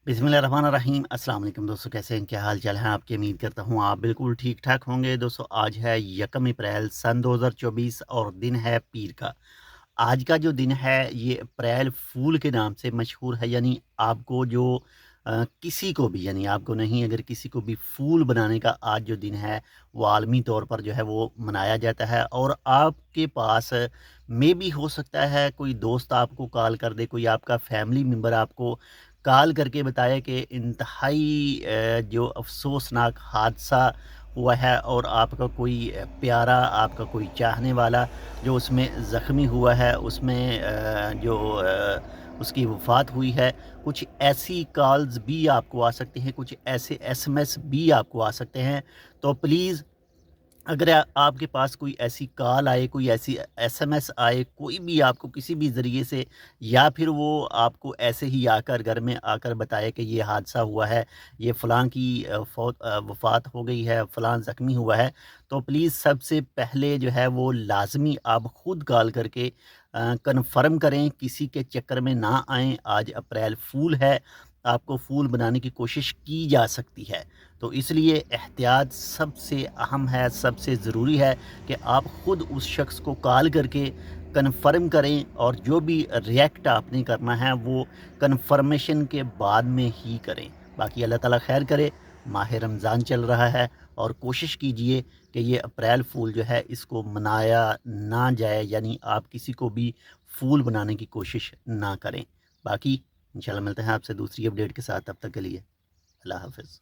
बिस्मिल्लाहिर्रहमानिर्रहीम। अस्सलाम वालेकुम दोस्तों, कैसे हैं, क्या हाल चाल है आपकी। उम्मीद करता हूँ आप बिल्कुल ठीक ठाक होंगे। दोस्तों आज है 1 अप्रैल सन 2024 और दिन है पीर का। आज का जो दिन है ये अप्रैल फूल के नाम से मशहूर है, यानी आपको जो किसी को भी, यानी आपको नहीं, अगर किसी को भी फूल बनाने का आज जो दिन है वो आलमी तौर पर जो है वो मनाया जाता है। और आपके पास में भी हो सकता है कोई दोस्त आपको कॉल कर दे, कोई आपका फैमिली मेम्बर आपको कॉल करके बताया कि इंतहाई जो अफसोसनाक हादसा हुआ है और आपका कोई प्यारा, आपका कोई चाहने वाला जो उसमें ज़ख्मी हुआ है, उसमें उसकी वफ़ात हुई है। कुछ ऐसी कॉल्स भी आपको आ सकती हैं, कुछ ऐसे एसएमएस भी आपको आ सकते हैं। तो प्लीज़, अगर आपके पास कोई ऐसी कॉल आए, कोई ऐसी एसएमएस आए, कोई भी आपको किसी भी ज़रिए से, या फिर वो आपको ऐसे ही आकर घर में आकर बताए कि ये हादसा हुआ है, ये फ़लाँ की वफ़ात हो गई है, फ़लाँ ज़ख्मी हुआ है, तो प्लीज़ सबसे पहले जो है वो लाज़मी आप ख़ुद कॉल करके कन्फ़र्म करें, किसी के चक्कर में ना आएँ। आज अप्रैल फ़ूल है, आपको फूल बनाने की कोशिश की जा सकती है, तो इसलिए एहतियात सबसे अहम है, सबसे ज़रूरी है कि आप ख़ुद उस शख्स को कॉल करके कन्फ़र्म करें, और जो भी रिएक्ट आपने करना है वो कन्फ़र्मेशन के बाद में ही करें। बाकी अल्लाह ताला खैर करे। माह रमज़ान चल रहा है और कोशिश कीजिए कि ये अप्रैल फ़ूल जो है इसको मनाया ना जाए, यानी आप किसी को भी फूल बनाने की कोशिश ना करें। बाकी इंशाल्लाह मिलते हैं आपसे दूसरी अपडेट के साथ, तब तक के लिए अल्लाह हाफ़िज़।